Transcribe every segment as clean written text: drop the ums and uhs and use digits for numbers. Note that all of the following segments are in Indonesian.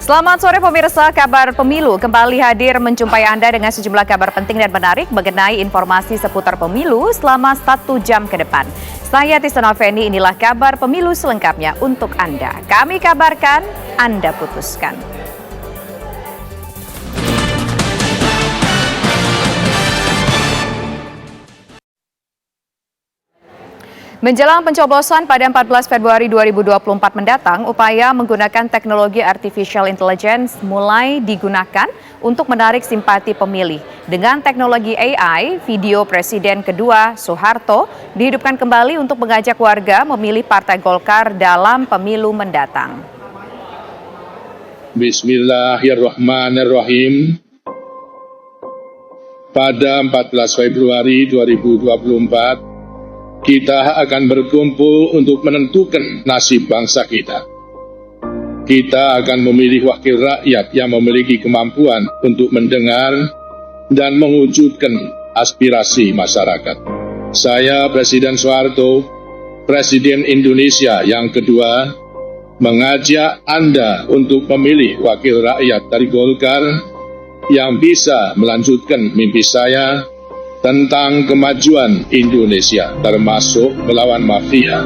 Selamat sore pemirsa, kabar pemilu kembali hadir menjumpai Anda dengan sejumlah kabar penting dan menarik mengenai informasi seputar pemilu selama 1 jam ke depan. Saya Tisna Feni, inilah kabar pemilu selengkapnya untuk Anda. Kami kabarkan, Anda putuskan. Menjelang pencoblosan pada 14 Februari 2024 mendatang, upaya menggunakan teknologi artificial intelligence mulai digunakan untuk menarik simpati pemilih. Dengan teknologi AI, video Presiden kedua Soeharto dihidupkan kembali untuk mengajak warga memilih Partai Golkar dalam pemilu mendatang. Bismillahirrahmanirrahim. Pada 14 Februari 2024, kita akan berkumpul untuk menentukan nasib bangsa kita. Kita akan memilih wakil rakyat yang memiliki kemampuan untuk mendengar dan mewujudkan aspirasi masyarakat. Saya, Presiden Soeharto, Presiden Indonesia yang kedua, mengajak Anda untuk memilih wakil rakyat dari Golkar yang bisa melanjutkan mimpi saya tentang kemajuan Indonesia, termasuk melawan mafia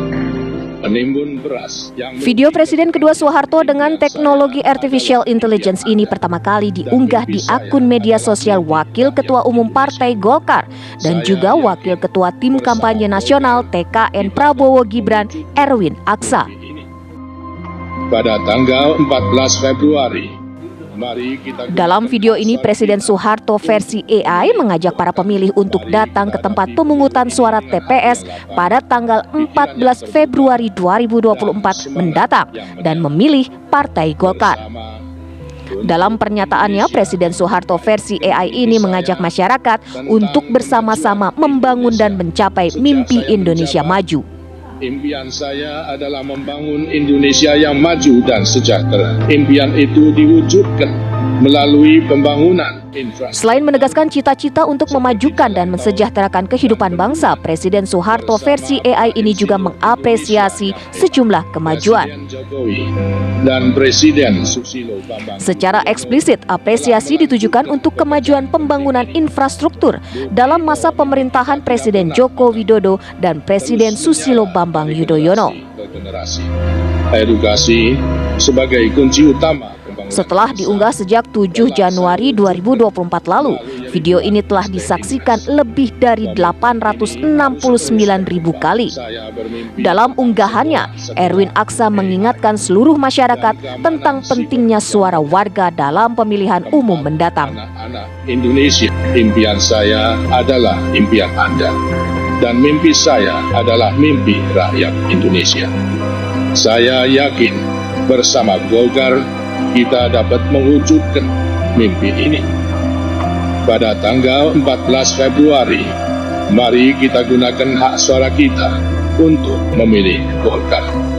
penimbun beras. Video Presiden kedua Soeharto dengan teknologi artificial intelligence ini pertama kali diunggah di akun media sosial Wakil Ketua Umum Partai Golkar dan juga Wakil Ketua Tim Kampanye Nasional TKN Prabowo Gibran, Erwin Aksa. Pada tanggal 14 Februari, dalam video ini, Presiden Soeharto versi AI mengajak para pemilih untuk datang ke tempat pemungutan suara TPS pada tanggal 14 Februari 2024 mendatang dan memilih Partai Golkar. Dalam pernyataannya, Presiden Soeharto versi AI ini mengajak masyarakat untuk bersama-sama membangun dan mencapai mimpi Indonesia maju. Impian saya adalah membangun Indonesia yang maju dan sejahtera. Impian itu diwujudkan melalui pembangunan infrastruktur. Selain menegaskan cita-cita untuk memajukan dan mensejahterakan kehidupan bangsa, Presiden Soeharto versi AI ini juga mengapresiasi sejumlah kemajuan. Dan Presiden Susilo Bambang. Secara eksplisit, apresiasi ditujukan untuk kemajuan pembangunan infrastruktur dalam masa pemerintahan Presiden Joko Widodo dan Presiden Susilo Bambang Yudhoyono. Edukasi sebagai kunci utama. Setelah diunggah sejak 7 Januari 2024 lalu, video ini telah disaksikan lebih dari 869.000 kali. Dalam unggahannya, Erwin Aksa mengingatkan seluruh masyarakat tentang pentingnya suara warga dalam pemilihan umum mendatang. Anak-anak Indonesia, impian saya adalah impian Anda. Dan mimpi saya adalah mimpi rakyat Indonesia. Saya yakin bersama Golkar kita dapat mewujudkan mimpi ini. Pada tanggal 14 Februari, mari kita gunakan hak suara kita untuk memilih Golkar.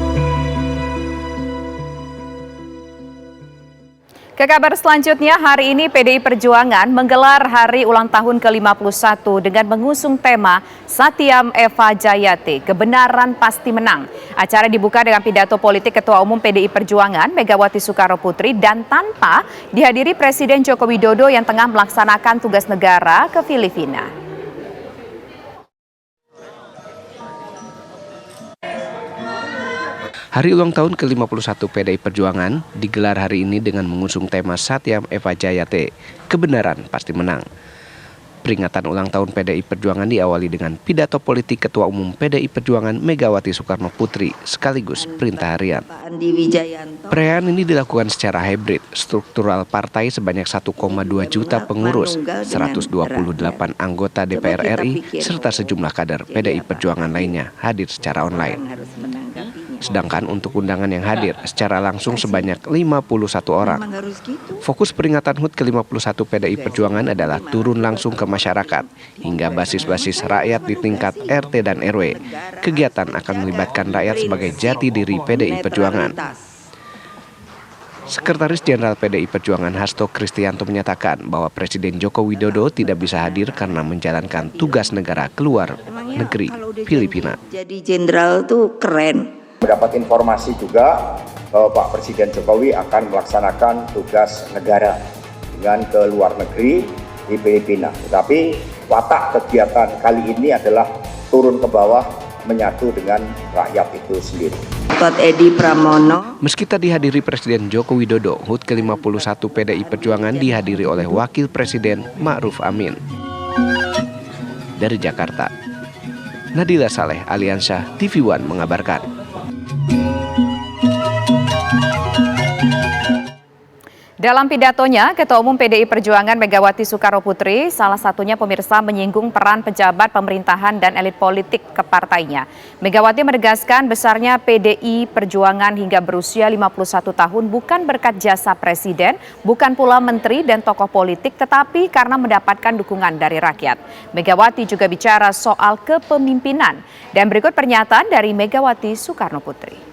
Ke kabar selanjutnya, hari ini PDI Perjuangan menggelar hari ulang tahun ke-51 dengan mengusung tema Satyam Eva Jayate, kebenaran pasti menang. Acara dibuka dengan pidato politik Ketua Umum PDI Perjuangan Megawati Soekarnoputri dan tanpa dihadiri Presiden Joko Widodo yang tengah melaksanakan tugas negara ke Filipina. Hari ulang tahun ke-51 PDI Perjuangan digelar hari ini dengan mengusung tema Satyam Eva Jayate, kebenaran pasti menang. Peringatan ulang tahun PDI Perjuangan diawali dengan pidato politik Ketua Umum PDI Perjuangan Megawati Soekarnoputri sekaligus perintah harian. Perayaan ini dilakukan secara hybrid, struktural partai sebanyak 1,2 juta pengurus, 128 anggota DPR RI, serta sejumlah kader PDI Perjuangan lainnya hadir secara online. Sedangkan untuk undangan yang hadir secara langsung sebanyak 51 orang. Fokus peringatan HUT ke-51 PDI Perjuangan adalah turun langsung ke masyarakat hingga basis-basis rakyat di tingkat RT dan RW. Kegiatan akan melibatkan rakyat sebagai jati diri PDI Perjuangan. Sekretaris Jenderal PDI Perjuangan Hasto Kristianto menyatakan bahwa Presiden Joko Widodo tidak bisa hadir karena menjalankan tugas negara keluar negeri Filipina. Jadi jenderal tuh keren. Mendapat informasi juga bahwa Pak Presiden Jokowi akan melaksanakan tugas negara dengan ke luar negeri di Filipina. Tetapi watak kegiatan kali ini adalah turun ke bawah, menyatu dengan rakyat itu sendiri. Pak Edi Pramono. Meski tak dihadiri Presiden Joko Widodo, HUT ke-51 PDI Perjuangan dihadiri oleh Wakil Presiden Ma'ruf Amin. Dari Jakarta, Nadila Saleh, Aliansyah TV One mengabarkan. Dalam pidatonya, Ketua Umum PDI Perjuangan Megawati Soekarnoputri salah satunya pemirsa menyinggung peran pejabat pemerintahan dan elit politik ke partainya. Megawati menegaskan besarnya PDI Perjuangan hingga berusia 51 tahun bukan berkat jasa presiden, bukan pula menteri dan tokoh politik, tetapi karena mendapatkan dukungan dari rakyat. Megawati juga bicara soal kepemimpinan. Dan berikut pernyataan dari Megawati Soekarnoputri.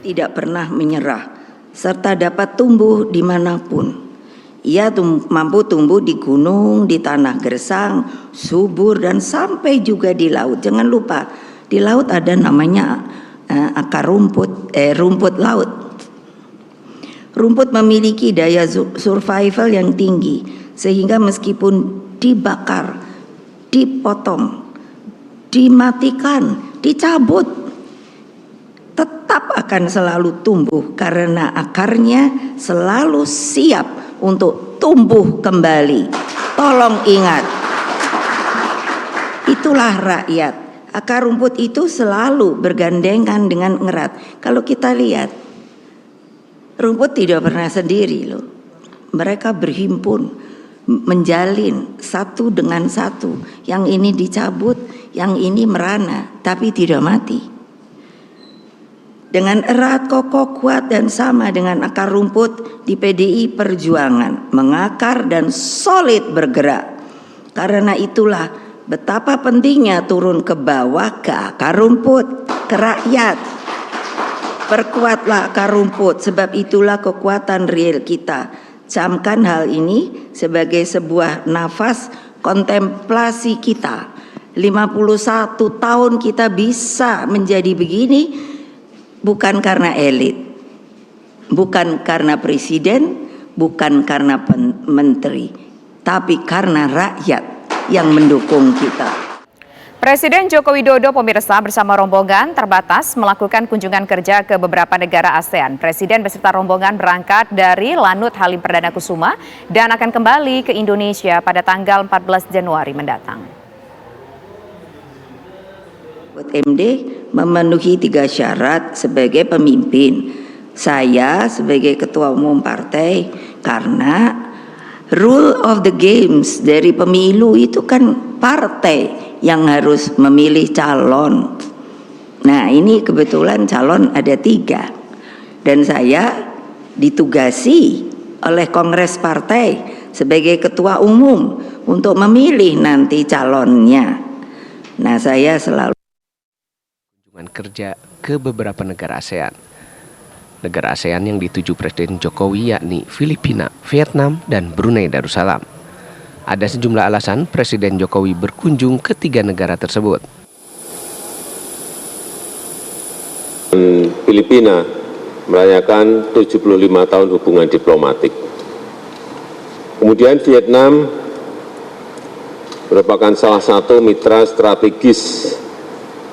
Tidak pernah menyerah, serta dapat tumbuh dimanapun. Ia mampu tumbuh di gunung, di tanah gersang, subur, dan sampai juga di laut. Jangan lupa, di laut ada namanya akar rumput laut. Rumput memiliki daya survival yang tinggi, sehingga meskipun dibakar, dipotong, dimatikan, dicabut, tetap akan selalu tumbuh karena akarnya selalu siap untuk tumbuh kembali. Tolong ingat, itulah rakyat. Akar rumput itu selalu bergandengan dengan erat. Kalau kita lihat, rumput tidak pernah sendiri loh. Mereka berhimpun, menjalin satu dengan satu. Yang ini dicabut, yang ini merana, tapi tidak mati. Dengan erat, kokoh, kuat, dan sama dengan akar rumput di PDI Perjuangan, mengakar dan solid bergerak. Karena itulah betapa pentingnya turun ke bawah, ke akar rumput, ke rakyat. Perkuatlah akar rumput, sebab itulah kekuatan real kita. Camkan hal ini sebagai sebuah nafas kontemplasi kita. 51 tahun kita bisa menjadi begini, bukan karena elit, bukan karena presiden, bukan karena menteri, tapi karena rakyat yang mendukung kita. Presiden Joko Widodo pemirsa bersama rombongan terbatas melakukan kunjungan kerja ke beberapa negara ASEAN. Presiden beserta rombongan berangkat dari Lanut Halim Perdana Kusuma dan akan kembali ke Indonesia pada tanggal 14 Januari mendatang. MD memenuhi 3 syarat sebagai pemimpin. Saya sebagai ketua umum partai, karena rule of the games dari pemilu itu kan partai yang harus memilih calon. Nah, ini kebetulan calon ada 3, dan saya ditugasi oleh Kongres Partai sebagai ketua umum untuk memilih nanti calonnya. Nah, saya selalu kerja ke beberapa negara ASEAN. Negara ASEAN yang dituju Presiden Jokowi yakni Filipina, Vietnam, dan Brunei Darussalam. Ada sejumlah alasan Presiden Jokowi berkunjung ke 3 negara tersebut. Filipina merayakan 75 tahun hubungan diplomatik. Kemudian Vietnam merupakan salah satu mitra strategis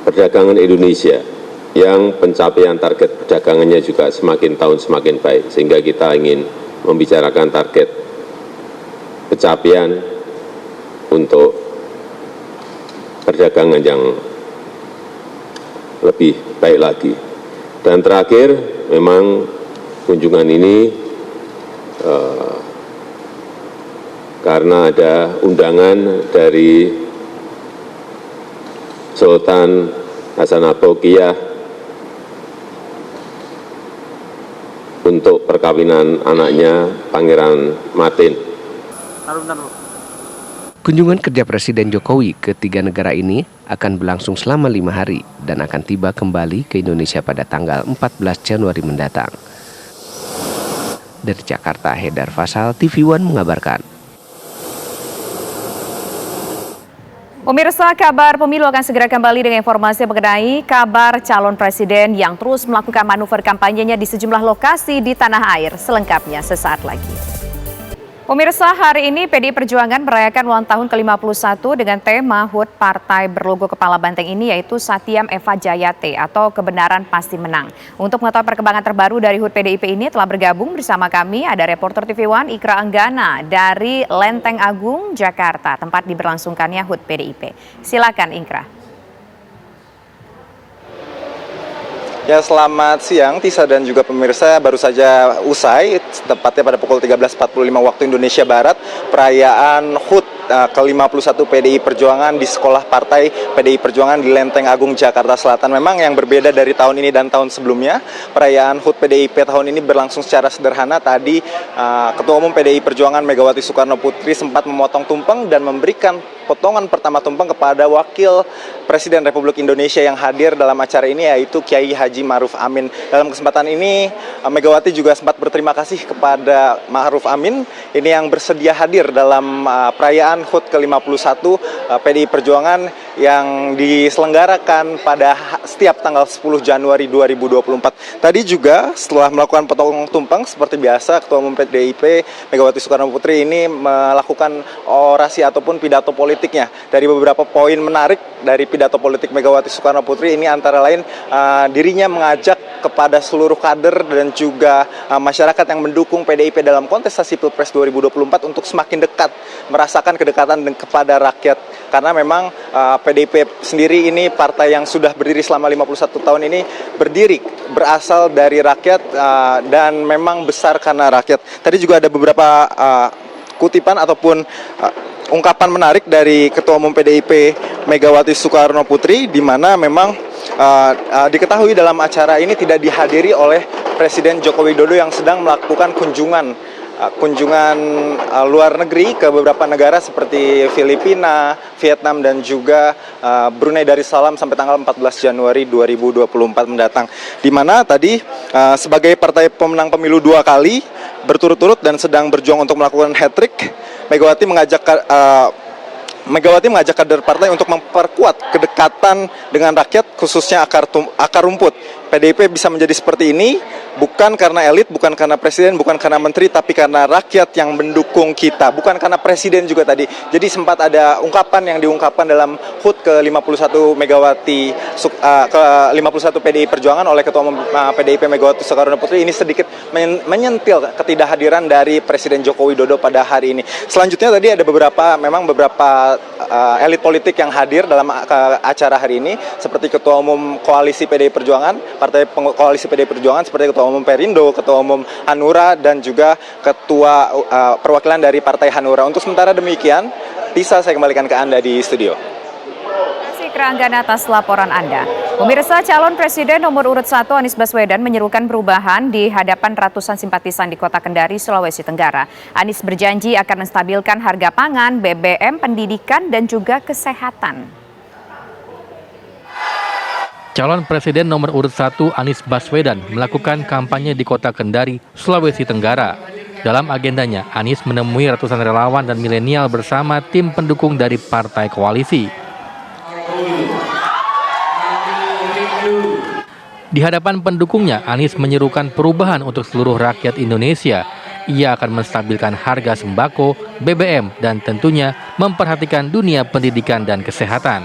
perdagangan Indonesia yang pencapaian target perdagangannya juga semakin tahun semakin baik, sehingga kita ingin membicarakan target pencapaian untuk perdagangan yang lebih baik lagi. Dan terakhir, memang kunjungan ini karena ada undangan dari Sultan Hasanatokiyah untuk perkawinan anaknya Pangeran Matin. Kunjungan kerja Presiden Jokowi ke 3 negara ini akan berlangsung selama 5 hari dan akan tiba kembali ke Indonesia pada tanggal 14 Januari mendatang. Dari Jakarta, Haidar Faisal, TV One mengabarkan. Pemirsa, kabar pemilu akan segera kembali dengan informasi mengenai kabar calon presiden yang terus melakukan manuver kampanyenya di sejumlah lokasi di tanah air. Selengkapnya sesaat lagi. Pemirsa, hari ini PDI Perjuangan merayakan ulang tahun ke-51 dengan tema HUT partai berlogo kepala banteng ini, yaitu Satyam Eva Jayate atau kebenaran pasti menang. Untuk mengetahui perkembangan terbaru dari HUT PDIP ini telah bergabung bersama kami ada reporter TV One Ikra Anggana dari Lenteng Agung, Jakarta, tempat diberlangsungkannya HUT PDIP. Silakan Ikra. Ya, selamat siang Tisa dan juga pemirsa. Baru saja usai, tepatnya pada pukul 13.45 waktu Indonesia Barat, perayaan HUT ke-51 PDI Perjuangan di sekolah partai PDI Perjuangan di Lenteng Agung, Jakarta Selatan. Memang yang berbeda dari tahun ini dan tahun sebelumnya, perayaan HUT PDIP tahun ini berlangsung secara sederhana. Tadi Ketua Umum PDI Perjuangan Megawati Soekarno Putri sempat memotong tumpeng dan memberikan potongan pertama tumpeng kepada Wakil Presiden Republik Indonesia yang hadir dalam acara ini, yaitu Kiai Haji Ma'ruf Amin. Dalam kesempatan ini, Megawati juga sempat berterima kasih kepada Ma'ruf Amin ini yang bersedia hadir dalam perayaan HUT ke-51 PDI Perjuangan yang diselenggarakan pada setiap tanggal 10 Januari 2024. Tadi juga setelah melakukan potong tumpeng seperti biasa, Ketua Umum PDIP Megawati Soekarno Putri ini melakukan orasi ataupun pidato politiknya. Dari beberapa poin menarik dari pidato politik Megawati Soekarno Putri ini antara lain dirinya mengajak kepada seluruh kader dan juga masyarakat yang mendukung PDIP dalam kontestasi Pilpres 2024 untuk semakin dekat, merasakan kedekatan kepada rakyat. Karena memang PDIP sendiri ini partai yang sudah berdiri selama 51 tahun ini berasal dari rakyat dan memang besar karena rakyat. Tadi juga ada beberapa kutipan ataupun ungkapan menarik dari Ketua Umum PDIP Megawati Soekarno Putri, di mana memang diketahui dalam acara ini tidak dihadiri oleh Presiden Joko Widodo yang sedang melakukan kunjungan luar negeri ke beberapa negara seperti Filipina, Vietnam, dan juga Brunei Darussalam sampai tanggal 14 Januari 2024 mendatang. Di mana tadi sebagai partai pemenang pemilu 2 kali berturut-turut dan sedang berjuang untuk melakukan hat-trick, Megawati mengajak kader partai untuk memperkuat kedekatan dengan rakyat, khususnya akar rumput. PDIP bisa menjadi seperti ini bukan karena elit, bukan karena presiden, bukan karena menteri, tapi karena rakyat yang mendukung kita, bukan karena presiden juga tadi. Jadi sempat ada ungkapan yang diungkapkan dalam HUT ke-51 ke-51 PDI Perjuangan oleh Ketua Umum PDIP Megawati Soekarno Putri ini sedikit menyentil ketidakhadiran dari Presiden Joko Widodo pada hari ini. Selanjutnya tadi ada beberapa elit politik yang hadir dalam acara hari ini, seperti Ketua Umum Koalisi PDI Perjuangan, Partai Koalisi PDI Perjuangan seperti Ketua Umum Perindo, Ketua Umum Hanura, dan juga Ketua perwakilan dari Partai Hanura. Untuk sementara demikian, Tisa, saya kembalikan ke Anda di studio. Terima kasih Keranggana atas laporan Anda. Pemirsa, calon presiden nomor urut 1 Anies Baswedan menyerukan perubahan di hadapan ratusan simpatisan di Kota Kendari, Sulawesi Tenggara. Anies berjanji akan menstabilkan harga pangan, BBM, pendidikan, dan juga kesehatan. Calon Presiden nomor urut 1 Anies Baswedan melakukan kampanye di Kota Kendari, Sulawesi Tenggara. Dalam agendanya, Anies menemui ratusan relawan dan milenial bersama tim pendukung dari partai koalisi. Di hadapan pendukungnya, Anies menyerukan perubahan untuk seluruh rakyat Indonesia. Ia akan menstabilkan harga sembako, BBM, dan tentunya memperhatikan dunia pendidikan dan kesehatan.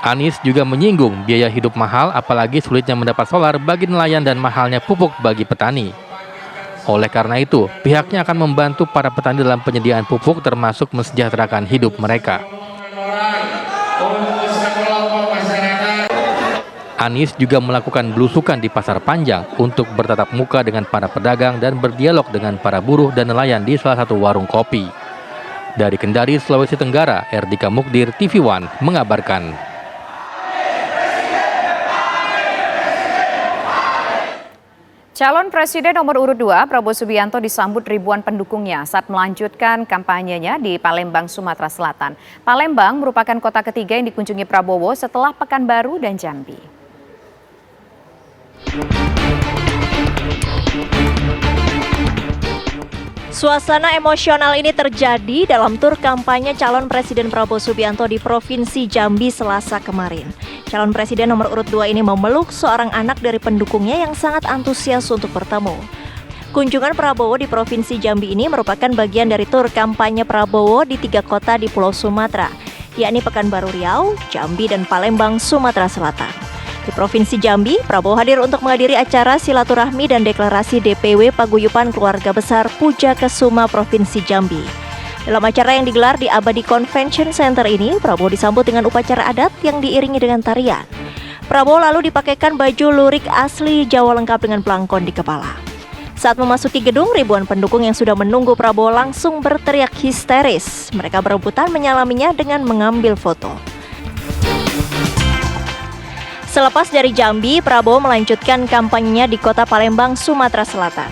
Anies juga menyinggung biaya hidup mahal, apalagi sulitnya mendapat solar bagi nelayan dan mahalnya pupuk bagi petani. Oleh karena itu, pihaknya akan membantu para petani dalam penyediaan pupuk termasuk mensejahterakan hidup mereka. Anies juga melakukan belusukan di Pasar Panjang untuk bertatap muka dengan para pedagang dan berdialog dengan para buruh dan nelayan di salah satu warung kopi. Dari Kendari, Sulawesi Tenggara, Erdika Mukdir, TV One mengabarkan. Calon Presiden nomor urut 2 Prabowo Subianto disambut ribuan pendukungnya saat melanjutkan kampanyenya di Palembang, Sumatera Selatan. Palembang merupakan kota ketiga yang dikunjungi Prabowo setelah Pekanbaru dan Jambi. Suasana emosional ini terjadi dalam tur kampanye calon Presiden Prabowo Subianto di Provinsi Jambi Selasa kemarin. Calon Presiden nomor urut 2 ini memeluk seorang anak dari pendukungnya yang sangat antusias untuk bertemu. Kunjungan Prabowo di Provinsi Jambi ini merupakan bagian dari tur kampanye Prabowo di 3 kota di Pulau Sumatera, yakni Pekanbaru Riau, Jambi, dan Palembang, Sumatera Selatan. Di Provinsi Jambi, Prabowo hadir untuk menghadiri acara silaturahmi dan deklarasi DPW Paguyuban Keluarga Besar Puja Kesuma Provinsi Jambi. Dalam acara yang digelar di Abadi Convention Center ini, Prabowo disambut dengan upacara adat yang diiringi dengan tarian. Prabowo lalu dipakaikan baju lurik asli Jawa lengkap dengan pelangkon di kepala. Saat memasuki gedung, ribuan pendukung yang sudah menunggu Prabowo langsung berteriak histeris. Mereka berebutan menyalaminya dengan mengambil foto. Selepas dari Jambi, Prabowo melanjutkan kampanyenya di kota Palembang, Sumatera Selatan.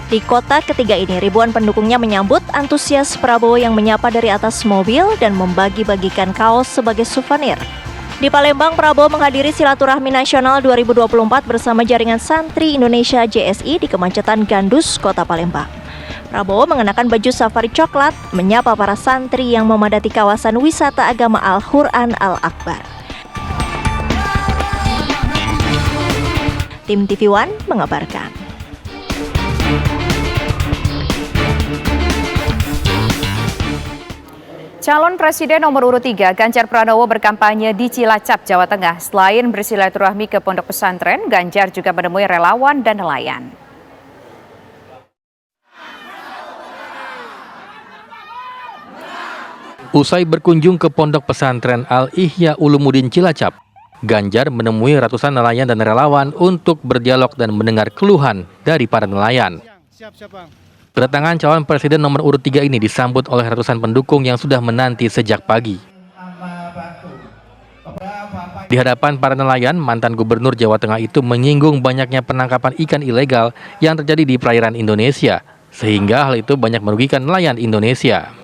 Di kota ketiga ini, ribuan pendukungnya menyambut antusias Prabowo yang menyapa dari atas mobil dan membagi-bagikan kaos sebagai souvenir. Di Palembang, Prabowo menghadiri silaturahmi nasional 2024 bersama jaringan santri Indonesia JSI di Kemacetan Gandus, kota Palembang. Prabowo mengenakan baju safari coklat, menyapa para santri yang memadati kawasan wisata agama Al-Quran Al-Akbar. Tim TV One mengabarkan. Calon Presiden nomor urut 3 Ganjar Pranowo berkampanye di Cilacap, Jawa Tengah. Selain bersilaturahmi ke pondok pesantren, Ganjar juga menemui relawan dan nelayan. Usai berkunjung ke pondok pesantren Al-Ihya Ulumuddin Cilacap, Ganjar menemui ratusan nelayan dan relawan untuk berdialog dan mendengar keluhan dari para nelayan. Kedatangan calon presiden nomor urut 3 ini disambut oleh ratusan pendukung yang sudah menanti sejak pagi. Di hadapan para nelayan, mantan gubernur Jawa Tengah itu menyinggung banyaknya penangkapan ikan ilegal yang terjadi di perairan Indonesia, sehingga hal itu banyak merugikan nelayan Indonesia.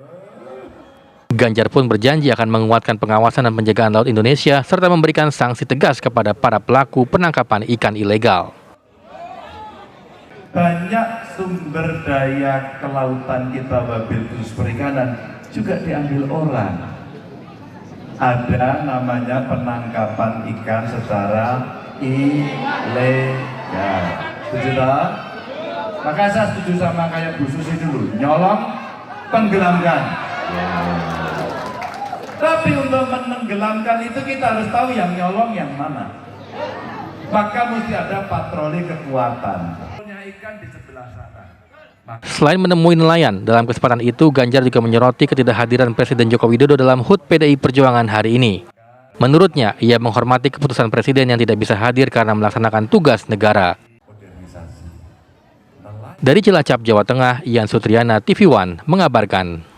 Ganjar pun berjanji akan menguatkan pengawasan dan penjagaan laut Indonesia serta memberikan sanksi tegas kepada para pelaku penangkapan ikan ilegal. Banyak sumber daya kelautan kita, wabil khusus perikanan juga diambil orang. Ada namanya penangkapan ikan secara ilegal. Setuju tak? Maka saya setuju sama kayak Bu Susi dulu, nyolong, tenggelamkan. Tapi untuk menenggelamkan itu kita harus tahu yang nyolong yang mana. Maka mesti ada patroli kekuatan. Ikan di sebelah sana. Selain menemui nelayan, dalam kesempatan itu Ganjar juga menyoroti ketidakhadiran Presiden Joko Widodo dalam HUT PDI Perjuangan hari ini. Menurutnya, ia menghormati keputusan Presiden yang tidak bisa hadir karena melaksanakan tugas negara. Dari Cilacap, Jawa Tengah, Ian Sutriana, TV One mengabarkan.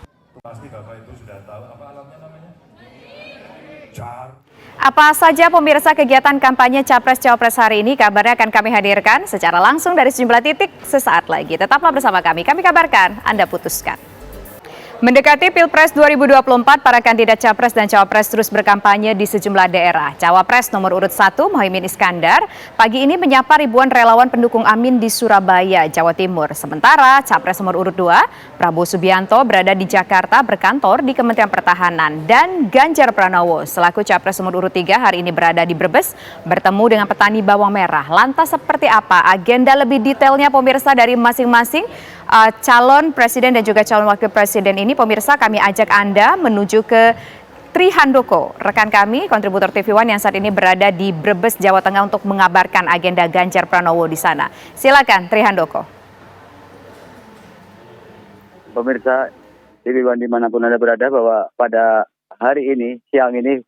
Apa saja pemirsa kegiatan kampanye Capres-Cawapres hari ini, kabarnya akan kami hadirkan secara langsung dari sejumlah titik sesaat lagi. Tetaplah bersama kami kabarkan, Anda putuskan. Mendekati Pilpres 2024, para kandidat Capres dan Cawapres terus berkampanye di sejumlah daerah. Cawapres nomor urut 1, Muhaimin Iskandar, pagi ini menyapa ribuan relawan pendukung Amin di Surabaya, Jawa Timur. Sementara Capres nomor urut 2, Prabowo Subianto berada di Jakarta berkantor di Kementerian Pertahanan. Dan Ganjar Pranowo selaku Capres nomor urut 3 hari ini berada di Brebes bertemu dengan petani bawang merah. Lantas seperti apa agenda lebih detailnya pemirsa dari masing-masing calon presiden dan juga calon wakil presiden ini, pemirsa kami ajak Anda menuju ke Tri Handoko, rekan kami, kontributor TV One yang saat ini berada di Brebes, Jawa Tengah untuk mengabarkan agenda Ganjar Pranowo di sana. Silakan Tri Handoko. Pemirsa TV One dimanapun Anda berada, bahwa pada hari ini, siang ini,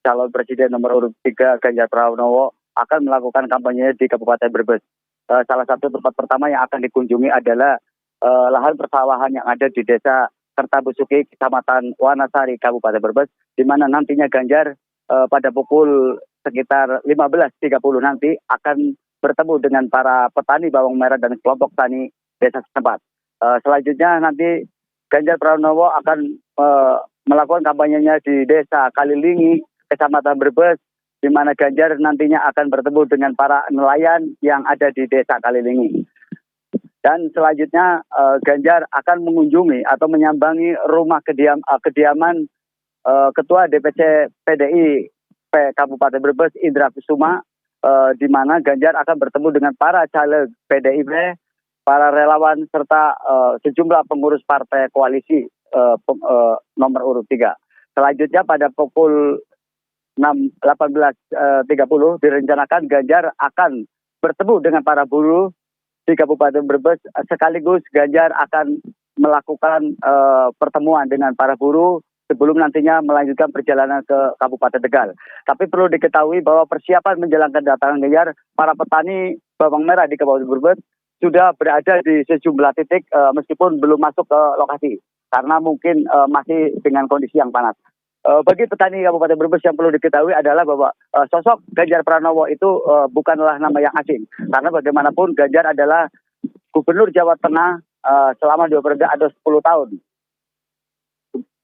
calon presiden nomor urut 3 Ganjar Pranowo akan melakukan kampanye di Kabupaten Brebes. Salah satu tempat pertama yang akan dikunjungi adalah lahan persawahan yang ada di Desa Kertabusuki, Kecamatan Wanasari, Kabupaten Brebes, di mana nantinya Ganjar pada pukul sekitar 15.30 nanti akan bertemu dengan para petani bawang merah dan kelompok tani desa setempat. Selanjutnya nanti Ganjar Pranowo akan melakukan kampanyenya di Desa Kalilingi, Kecamatan Brebes, di mana Ganjar nantinya akan bertemu dengan para nelayan yang ada di Desa Kalilingi. Dan selanjutnya Ganjar akan mengunjungi atau menyambangi rumah kediaman Ketua DPC PDI Kabupaten Brebes Indra Kusuma, di mana Ganjar akan bertemu dengan para caleg PDIP, para relawan serta sejumlah pengurus partai koalisi nomor urut 3. Selanjutnya pada pukul 18.30 direncanakan Ganjar akan bertemu dengan para buruh di Kabupaten Brebes, sekaligus Ganjar akan melakukan pertemuan dengan para buruh sebelum nantinya melanjutkan perjalanan ke Kabupaten Tegal. Tapi perlu diketahui bahwa persiapan menjelang kedatangan Ganjar, para petani bawang merah di Kabupaten Brebes sudah berada di sejumlah titik meskipun belum masuk ke lokasi karena mungkin masih dengan kondisi yang panas. Bagi petani Kabupaten Brebes yang perlu diketahui adalah bahwa sosok Ganjar Pranowo itu bukanlah nama yang asing. Karena bagaimanapun Ganjar adalah Gubernur Jawa Tengah selama 2 periode atau 10 tahun.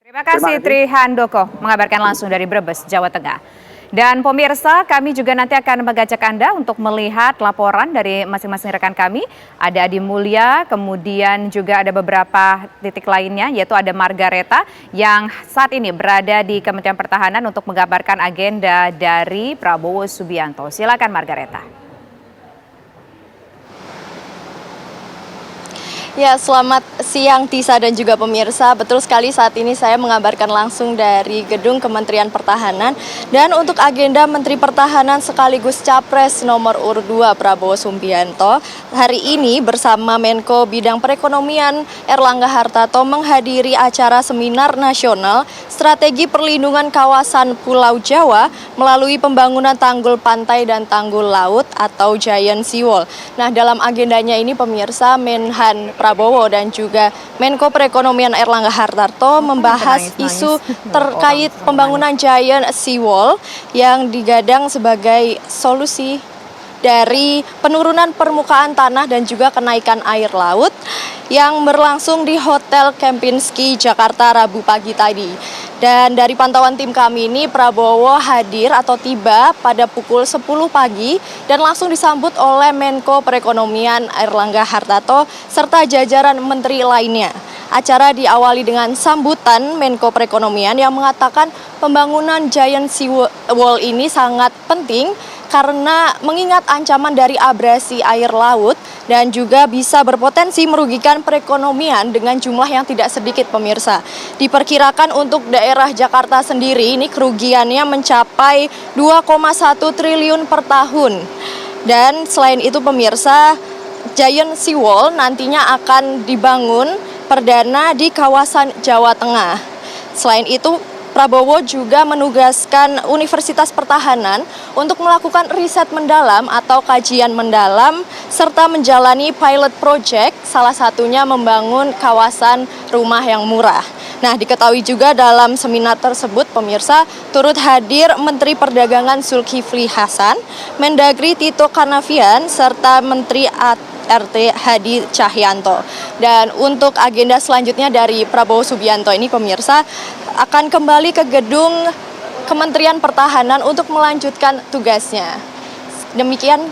Terima kasih Tri Handoko mengabarkan langsung dari Brebes, Jawa Tengah. Dan pemirsa, kami juga nanti akan mengajak Anda untuk melihat laporan dari masing-masing rekan kami. Ada Adi Mulya, kemudian juga ada beberapa titik lainnya, yaitu ada Margareta yang saat ini berada di Kementerian Pertahanan untuk mengabarkan agenda dari Prabowo Subianto. Silakan Margareta. Ya, selamat siang Tisa dan juga pemirsa. Betul sekali, saat ini saya mengabarkan langsung dari Gedung Kementerian Pertahanan. Dan untuk agenda Menteri Pertahanan sekaligus Capres nomor urut 2 Prabowo Subianto, hari ini bersama Menko Bidang Perekonomian Erlangga Hartarto menghadiri acara seminar nasional strategi perlindungan kawasan Pulau Jawa melalui pembangunan tanggul pantai dan tanggul laut atau Giant Seawall. Nah, dalam agendanya ini pemirsa, Menhan Prabowo dan juga Menko Perekonomian Erlangga Hartarto membahas isu terkait pembangunan Giant Seawall yang digadang sebagai solusi dari penurunan permukaan tanah dan juga kenaikan air laut yang berlangsung di Hotel Kempinski, Jakarta Rabu pagi tadi. Dan dari pantauan tim kami ini, Prabowo hadir atau tiba pada pukul 10 pagi dan langsung disambut oleh Menko Perekonomian Erlangga Hartarto serta jajaran menteri lainnya. Acara diawali dengan sambutan Menko Perekonomian yang mengatakan pembangunan Giant Seawall ini sangat penting karena mengingat ancaman dari abrasi air laut dan juga bisa berpotensi merugikan perekonomian dengan jumlah yang tidak sedikit pemirsa. Diperkirakan untuk daerah Jakarta sendiri ini kerugiannya mencapai 2,1 triliun per tahun. Dan selain itu pemirsa, Giant Seawall nantinya akan dibangun perdana di kawasan Jawa Tengah. Selain itu, Prabowo juga menugaskan Universitas Pertahanan untuk melakukan riset mendalam atau kajian mendalam serta menjalani pilot project, salah satunya membangun kawasan rumah yang murah. Nah, diketahui juga dalam seminar tersebut pemirsa turut hadir Menteri Perdagangan Zulkifli Hasan, Mendagri Tito Karnavian serta Menteri RT Hadi Cahyanto. Dan untuk agenda selanjutnya dari Prabowo Subianto ini pemirsa akan kembali ke gedung Kementerian Pertahanan untuk melanjutkan tugasnya. Demikian,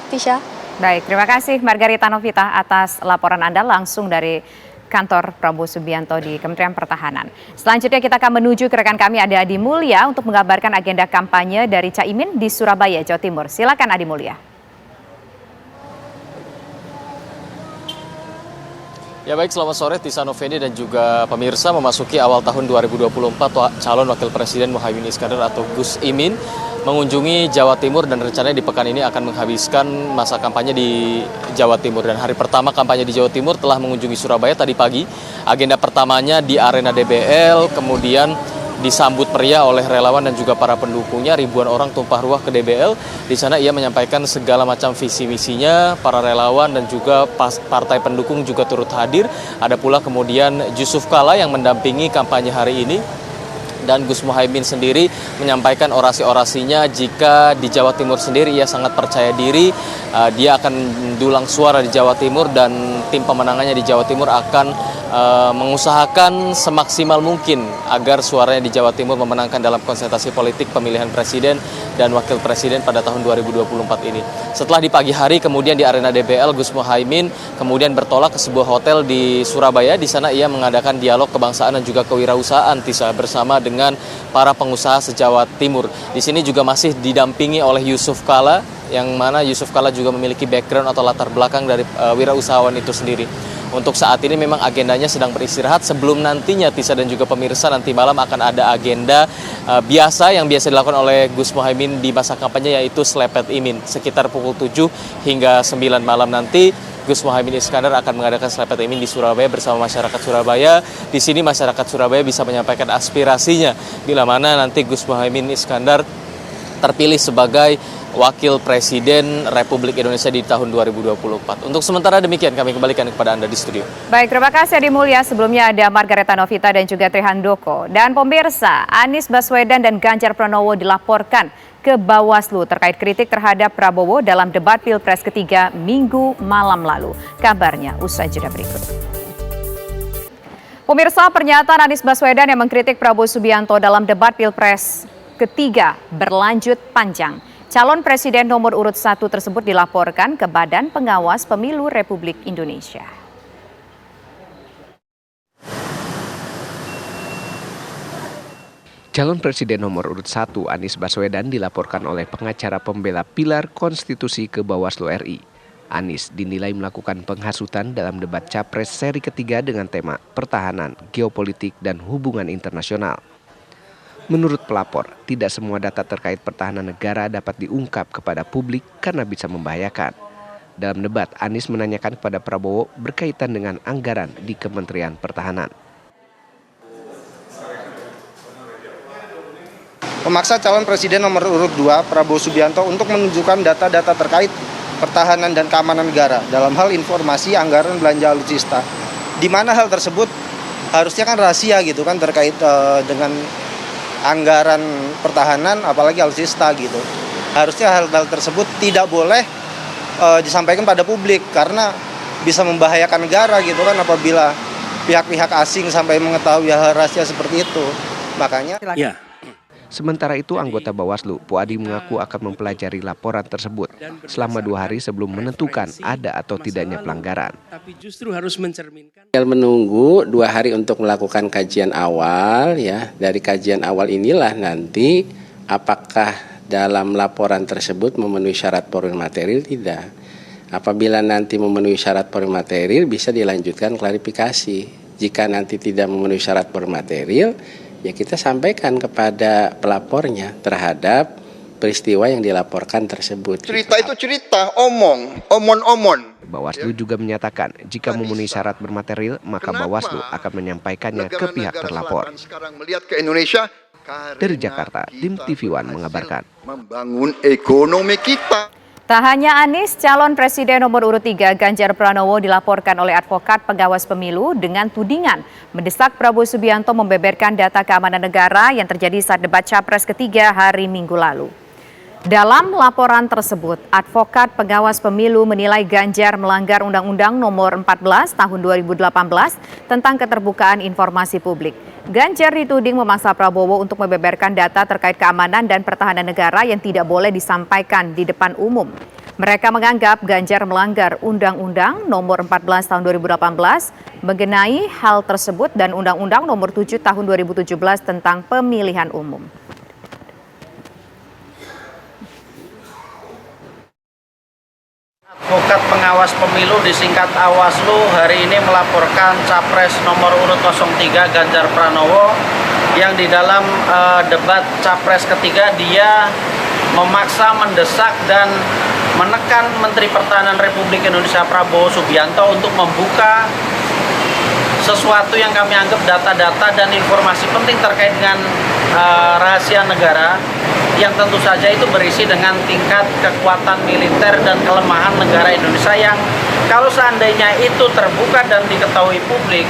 Tisha. Baik, terima kasih Margarita Novita atas laporan Anda langsung dari kantor Prabowo Subianto di Kementerian Pertahanan. Selanjutnya kita akan menuju ke rekan kami ada Adi Mulya untuk mengabarkan agenda kampanye dari Caimin di Surabaya, Jawa Timur. Silakan Adi Mulya. Ya baik, selamat sore Tisa Noveni dan juga pemirsa. Memasuki awal tahun 2024, calon Wakil Presiden Muhaymin Iskandar atau Gus Imin mengunjungi Jawa Timur dan rencananya di pekan ini akan menghabiskan masa kampanye di Jawa Timur. Dan hari pertama kampanye di Jawa Timur telah mengunjungi Surabaya tadi pagi. Agenda pertamanya di Arena DBL, kemudian disambut meriah oleh relawan dan juga para pendukungnya. Ribuan orang tumpah ruah ke DBL. Di sana ia menyampaikan segala macam visi misinya. Para relawan dan juga partai pendukung juga turut hadir. Ada pula kemudian Yusuf Kala yang mendampingi kampanye hari ini. Dan Gus Muhaymin sendiri menyampaikan orasi-orasinya jika di Jawa Timur sendiri ia sangat percaya diri. Dia akan mendulang suara di Jawa Timur dan tim pemenangannya di Jawa Timur akan mengusahakan semaksimal mungkin agar suaranya di Jawa Timur memenangkan dalam konsentrasi politik pemilihan presiden dan wakil presiden pada tahun 2024 ini. Setelah di pagi hari kemudian di Arena DBL, Gus Muhaimin kemudian bertolak ke sebuah hotel di Surabaya. Di sana ia mengadakan dialog kebangsaan dan juga kewirausahaan bersama dengan para pengusaha se-Jawa Timur. Di sini juga masih didampingi oleh Yusuf Kala, yang mana Yusuf Kala juga memiliki background atau latar belakang dari wirausahawan itu sendiri. Untuk saat ini memang agendanya sedang beristirahat sebelum nantinya Tisa dan juga pemirsa nanti malam akan ada agenda biasa yang biasa dilakukan oleh Gus Muhaimin di masa kampanye, yaitu Slepet Imin. Sekitar pukul 7 hingga 9 malam nanti Gus Muhaimin Iskandar akan mengadakan Slepet Imin di Surabaya bersama masyarakat Surabaya. Di sini masyarakat Surabaya bisa menyampaikan aspirasinya bila mana nanti Gus Muhaimin Iskandar terpilih sebagai Wakil Presiden Republik Indonesia di tahun 2024. Untuk sementara demikian, kami kembalikan kepada Anda di studio. Baik, terima kasih Adi Mulya. Sebelumnya ada Margareta Novita dan juga Trihandoko. Dan pemirsa, Anies Baswedan dan Ganjar Pranowo dilaporkan ke Bawaslu terkait kritik terhadap Prabowo dalam debat Pilpres ketiga Minggu malam lalu. Kabarnya usai jeda berikut. Pemirsa, pernyataan Anies Baswedan yang mengkritik Prabowo Subianto dalam debat Pilpres ketiga berlanjut panjang. Calon Presiden nomor urut 1 tersebut dilaporkan ke Badan Pengawas Pemilu Republik Indonesia. Calon Presiden nomor urut 1 Anies Baswedan dilaporkan oleh pengacara pembela pilar konstitusi ke Bawaslu RI. Anies dinilai melakukan penghasutan dalam debat Capres seri ketiga dengan tema pertahanan, geopolitik, dan hubungan internasional. Menurut pelapor, tidak semua data terkait pertahanan negara dapat diungkap kepada publik karena bisa membahayakan. Dalam debat, Anies menanyakan kepada Prabowo berkaitan dengan anggaran di Kementerian Pertahanan. Memaksa calon presiden nomor urut 2 Prabowo Subianto untuk menunjukkan data-data terkait pertahanan dan keamanan negara dalam hal informasi anggaran belanja alutsista. Di mana hal tersebut harusnya kan rahasia gitu kan terkait dengan anggaran pertahanan apalagi alutsista gitu. Harusnya hal-hal tersebut tidak boleh disampaikan pada publik karena bisa membahayakan negara gitu kan apabila pihak-pihak asing sampai mengetahui hal rahasia seperti itu. Makanya Sementara itu, anggota Bawaslu, Puadi mengaku akan mempelajari laporan tersebut selama 2 hari sebelum menentukan ada atau tidaknya pelanggaran. Tapi justru harus mencerminkan. Menunggu 2 hari untuk melakukan kajian awal ya. Dari kajian awal inilah nanti apakah dalam laporan tersebut memenuhi syarat formal material tidak. Apabila nanti memenuhi syarat formal material bisa dilanjutkan klarifikasi. Jika nanti tidak memenuhi syarat formal material, ya kita sampaikan kepada pelapornya terhadap peristiwa yang dilaporkan tersebut. Cerita itu cerita, omon. Bawaslu juga menyatakan jika memenuhi syarat bermaterial, maka Bawaslu akan menyampaikannya ke pihak terlapor. Sekarang melihat ke Indonesia. Dari Jakarta, tim TV One mengabarkan. Membangun ekonomi kita. Tak hanya Anies, calon presiden nomor urut 3 Ganjar Pranowo dilaporkan oleh advokat pengawas pemilu dengan tudingan mendesak Prabowo Subianto membeberkan data keamanan negara yang terjadi saat debat Capres ketiga hari Minggu lalu. Dalam laporan tersebut, advokat pengawas pemilu menilai Ganjar melanggar Undang-Undang Nomor 14 Tahun 2018 tentang keterbukaan informasi publik. Ganjar dituding memaksa Prabowo untuk membeberkan data terkait keamanan dan pertahanan negara yang tidak boleh disampaikan di depan umum. Mereka menganggap Ganjar melanggar Undang-Undang Nomor 14 Tahun 2018 mengenai hal tersebut dan Undang-Undang Nomor 7 Tahun 2017 tentang pemilihan umum. Advokat pengawas pemilu disingkat Awaslu hari ini melaporkan Capres nomor urut 03 Ganjar Pranowo yang di dalam debat Capres ketiga dia memaksa, mendesak dan menekan Menteri Pertahanan Republik Indonesia Prabowo Subianto untuk membuka sesuatu yang kami anggap data-data dan informasi penting terkait dengan rahasia negara yang tentu saja itu berisi dengan tingkat kekuatan militer dan kelemahan negara Indonesia yang kalau seandainya itu terbuka dan diketahui publik,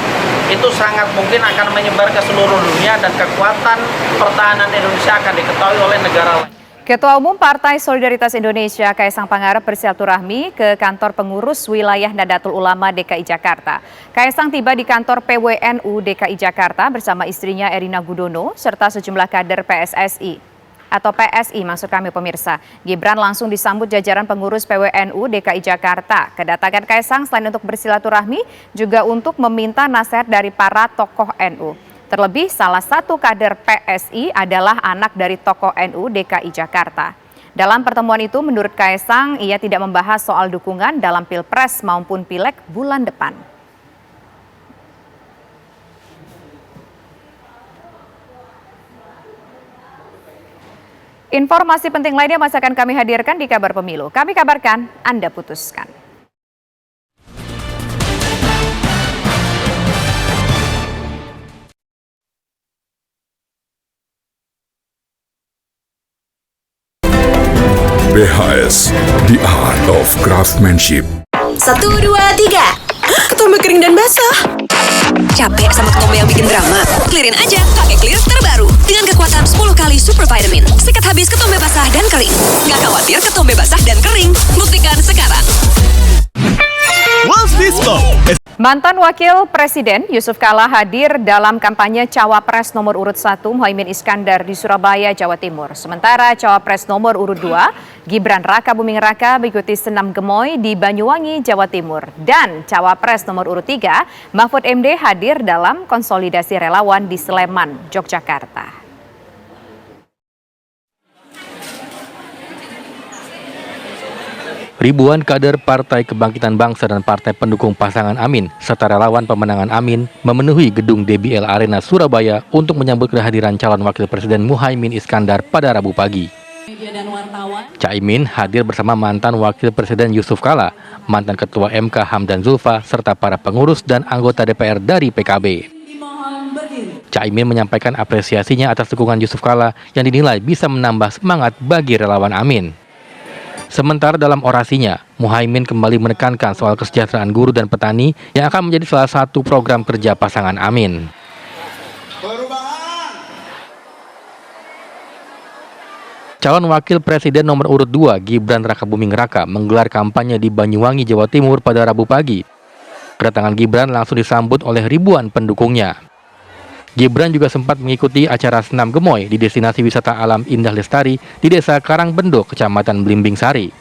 itu sangat mungkin akan menyebar ke seluruh dunia dan kekuatan pertahanan Indonesia akan diketahui oleh negara lain. Ketua Umum Partai Solidaritas Indonesia Kaisang Pangarep bersilaturahmi ke kantor pengurus wilayah Nahdlatul Ulama DKI Jakarta. Kaisang tiba di kantor PWNU DKI Jakarta bersama istrinya Erina Gudono serta sejumlah kader PSSI. Atau PSI maksud kami pemirsa. Gibran langsung disambut jajaran pengurus PWNU DKI Jakarta. Kedatangan Kaisang selain untuk bersilaturahmi juga untuk meminta nasihat dari para tokoh NU. Terlebih salah satu kader PSI adalah anak dari tokoh NU DKI Jakarta. Dalam pertemuan itu menurut Kaisang ia tidak membahas soal dukungan dalam Pilpres maupun Pileg bulan depan. Informasi penting lainnya masih akan kami hadirkan di Kabar Pemilu. Kami kabarkan, Anda putuskan. BHS, The Art of Craftsmanship. 1, 2, 3. Ketombe kering dan basah. Capek sama ketombe yang bikin drama? Clearin aja pakai Clear terbaru. Dengan kekuatan 10 kali Super Vitamin. Sikat habis ketombe basah dan kering. Nggak khawatir ketombe basah dan kering. Buktikan sekarang. Mantan Wakil Presiden Yusuf Kala hadir dalam kampanye Cawapres nomor urut 1 Muhaimin Iskandar di Surabaya, Jawa Timur. Sementara Cawapres nomor urut 2 Gibran Rakabuming Raka mengikuti senam gemoy di Banyuwangi, Jawa Timur. Dan Cawapres nomor urut 3 Mahfud MD hadir dalam konsolidasi relawan di Sleman, Yogyakarta. Ribuan kader Partai Kebangkitan Bangsa dan partai pendukung pasangan Amin serta relawan pemenangan Amin memenuhi gedung DBL Arena Surabaya untuk menyambut kehadiran calon wakil presiden Muhaimin Iskandar pada Rabu pagi. Caimin hadir bersama mantan wakil presiden Yusuf Kala, mantan ketua MK Hamdan Zulfa serta para pengurus dan anggota DPR dari PKB. Caimin menyampaikan apresiasinya atas dukungan Yusuf Kala yang dinilai bisa menambah semangat bagi relawan Amin. Sementara dalam orasinya, Muhaimin kembali menekankan soal kesejahteraan guru dan petani yang akan menjadi salah satu program kerja pasangan Amin. Calon Wakil Presiden nomor urut 2 Gibran Rakabuming Raka menggelar kampanye di Banyuwangi, Jawa Timur pada Rabu pagi. Kedatangan Gibran langsung disambut oleh ribuan pendukungnya. Gibran juga sempat mengikuti acara senam gemoy di destinasi wisata alam Indah Lestari di Desa Karangbendok, Kecamatan Blimbing Sari.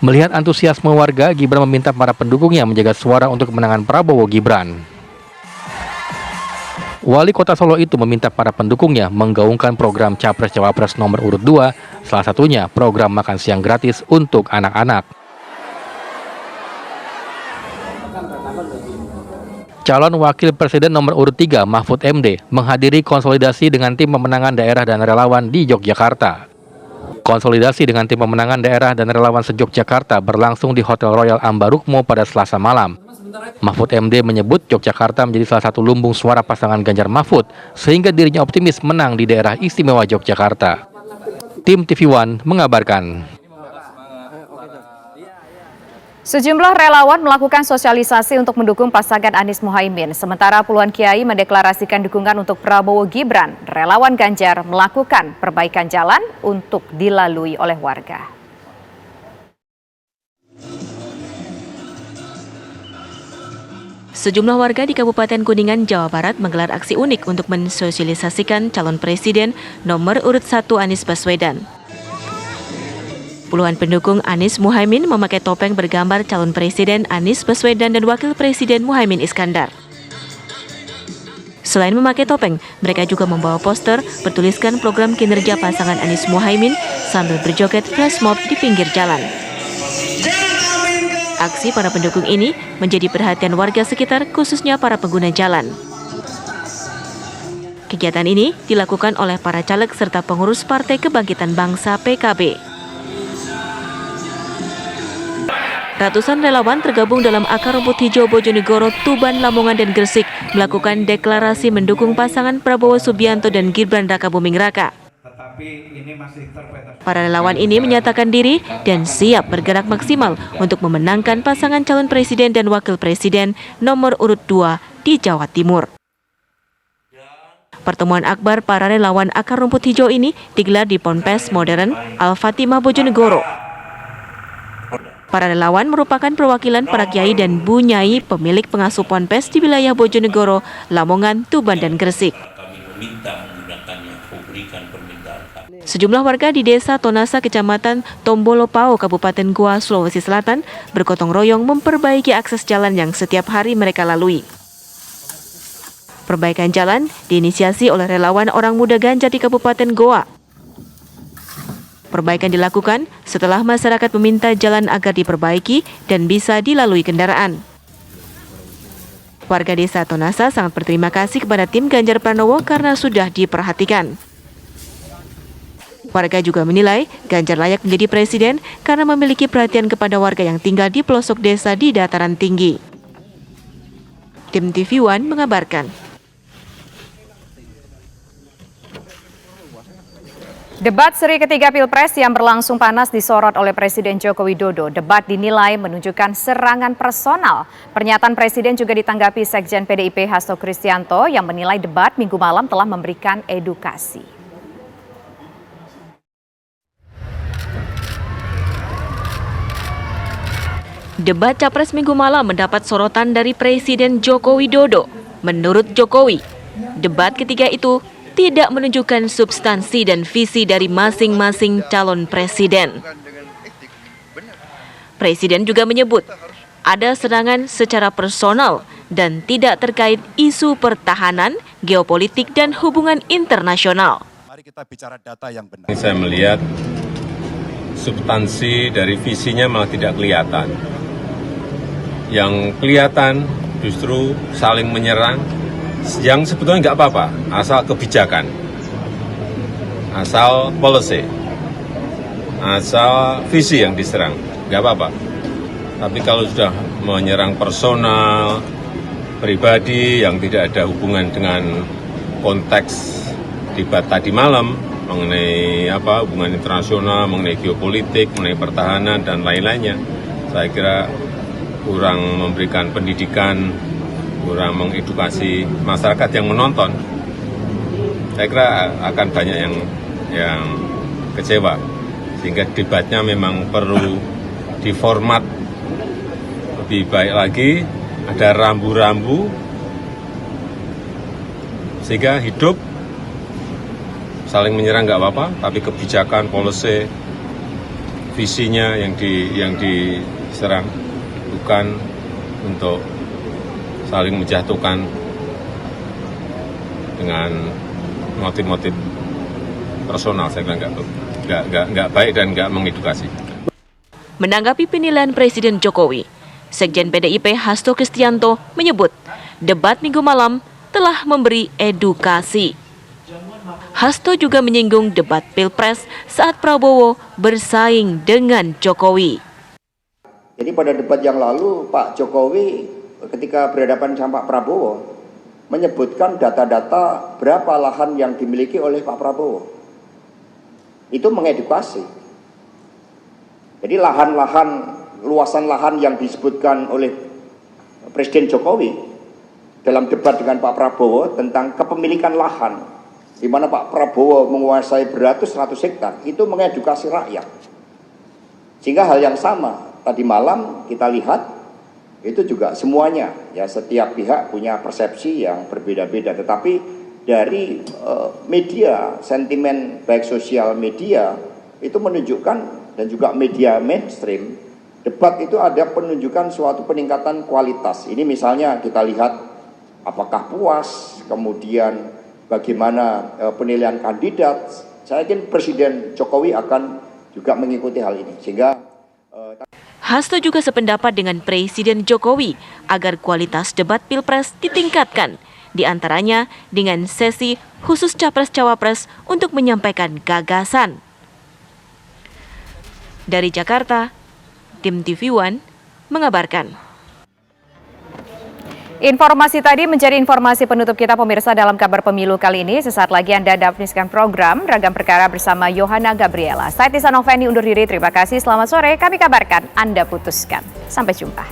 Melihat antusiasme warga, Gibran meminta para pendukungnya menjaga suara untuk kemenangan Prabowo Gibran. Wali Kota Solo itu meminta para pendukungnya menggaungkan program Capres-Cawapres nomor urut 2, salah satunya program makan siang gratis untuk anak-anak. Calon Wakil Presiden nomor urut 3 Mahfud MD menghadiri konsolidasi dengan tim pemenangan daerah dan relawan di Yogyakarta. Konsolidasi dengan tim pemenangan daerah dan relawan se-Yogyakarta berlangsung di Hotel Royal Ambarukmo pada Selasa malam. Mahfud MD menyebut Yogyakarta menjadi salah satu lumbung suara pasangan Ganjar Mahfud sehingga dirinya optimis menang di daerah istimewa Yogyakarta. Tim TV One mengabarkan. Sejumlah relawan melakukan sosialisasi untuk mendukung pasangan Anies Muhaimin. Sementara puluhan kiai mendeklarasikan dukungan untuk Prabowo Gibran. Relawan Ganjar melakukan perbaikan jalan untuk dilalui oleh warga. Sejumlah warga di Kabupaten Kuningan, Jawa Barat menggelar aksi unik untuk mensosialisasikan calon presiden nomor urut 1 Anies Baswedan. Puluhan pendukung Anies Muhaimin memakai topeng bergambar calon presiden Anies Baswedan dan wakil presiden Muhaimin Iskandar. Selain memakai topeng, mereka juga membawa poster bertuliskan program kinerja pasangan Anies Muhaimin sambil berjoget flash mob di pinggir jalan. Aksi para pendukung ini menjadi perhatian warga sekitar, khususnya para pengguna jalan. Kegiatan ini dilakukan oleh para caleg serta pengurus Partai Kebangkitan Bangsa PKB. Ratusan relawan tergabung dalam Akar Rumput Hijau Bojonegoro, Tuban, Lamongan, dan Gresik melakukan deklarasi mendukung pasangan Prabowo Subianto dan Gibran Rakabuming Raka. Para relawan ini menyatakan diri dan siap bergerak maksimal untuk memenangkan pasangan calon presiden dan wakil presiden nomor urut 2 di Jawa Timur. Pertemuan akbar para relawan akar rumput hijau ini digelar di Ponpes Modern Al-Fatimah Bojonegoro. Para relawan merupakan perwakilan para kiai dan bunyai pemilik pengasuh ponpes di wilayah Bojonegoro, Lamongan, Tuban, dan Gresik. Sejumlah warga di Desa Tonasa, Kecamatan Tombolopao, Kabupaten Goa, Sulawesi Selatan, bergotong royong memperbaiki akses jalan yang setiap hari mereka lalui. Perbaikan jalan diinisiasi oleh relawan orang muda Ganjar di Kabupaten Goa. Perbaikan dilakukan setelah masyarakat meminta jalan agar diperbaiki dan bisa dilalui kendaraan. Warga Desa Tonasa sangat berterima kasih kepada tim Ganjar Pranowo karena sudah diperhatikan. Warga juga menilai Ganjar layak menjadi presiden karena memiliki perhatian kepada warga yang tinggal di pelosok desa di dataran tinggi. Tim TV One mengabarkan. Debat seri ketiga Pilpres yang berlangsung panas disorot oleh Presiden Joko Widodo. Debat dinilai menunjukkan serangan personal. Pernyataan Presiden juga ditanggapi Sekjen PDIP Hasto Kristianto yang menilai debat Minggu malam telah memberikan edukasi. Debat Capres Minggu malam mendapat sorotan dari Presiden Joko Widodo. Menurut Jokowi, debat ketiga itu tidak menunjukkan substansi dan visi dari masing-masing calon presiden. Presiden juga menyebut ada serangan secara personal dan tidak terkait isu pertahanan, geopolitik, dan hubungan internasional. Mari kita bicara data yang benar. Saya melihat substansi dari visinya malah tidak kelihatan. Yang kelihatan justru saling menyerang, yang sebetulnya nggak apa-apa, asal kebijakan, asal policy, asal visi yang diserang, nggak apa-apa. Tapi kalau sudah menyerang personal, pribadi yang tidak ada hubungan dengan konteks debat tadi malam mengenai hubungan internasional, mengenai geopolitik, mengenai pertahanan dan lain-lainnya, saya kira kurang memberikan pendidikan, kurang mengedukasi masyarakat yang menonton. Saya kira akan banyak yang kecewa, sehingga debatnya memang perlu diformat lebih baik lagi, ada rambu-rambu sehingga hidup. Saling menyerang nggak apa-apa, tapi kebijakan, policy, visinya yang diserang, bukan untuk saling menjatuhkan dengan motif-motif personal. Saya kira nggak baik dan nggak mengedukasi. Menanggapi penilaian Presiden Jokowi, Sekjen PDIP Hasto Kristianto menyebut debat Minggu malam telah memberi edukasi. Hasto juga menyinggung debat Pilpres saat Prabowo bersaing dengan Jokowi. Jadi pada debat yang lalu Pak Jokowi ketika berhadapan sama Pak Prabowo menyebutkan data-data berapa lahan yang dimiliki oleh Pak Prabowo. Itu mengedukasi. Jadi luasan lahan yang disebutkan oleh Presiden Jokowi dalam debat dengan Pak Prabowo tentang kepemilikan lahan, di mana Pak Prabowo menguasai beratus-ratus hektar, itu mengedukasi rakyat. Sehingga hal yang sama tadi malam kita lihat, itu juga semuanya, ya setiap pihak punya persepsi yang berbeda-beda. Tetapi dari media, sentimen baik sosial media, itu menunjukkan, dan juga media mainstream, debat itu ada penunjukan suatu peningkatan kualitas. Ini misalnya kita lihat apakah puas, kemudian bagaimana penilaian kandidat. Saya yakin Presiden Jokowi akan juga mengikuti hal ini. Sehingga Hasto juga sependapat dengan Presiden Jokowi agar kualitas debat Pilpres ditingkatkan, di antaranya dengan sesi khusus Capres-Cawapres untuk menyampaikan gagasan. Dari Jakarta, tim TV One mengabarkan. Informasi tadi menjadi informasi penutup kita pemirsa dalam kabar pemilu kali ini. Sesaat lagi Anda dapat menyaksikan program Ragam Perkara bersama Yohana Gabriela. Saya Tisa Noveni undur diri, terima kasih, selamat sore. Kami kabarkan, Anda putuskan. Sampai jumpa.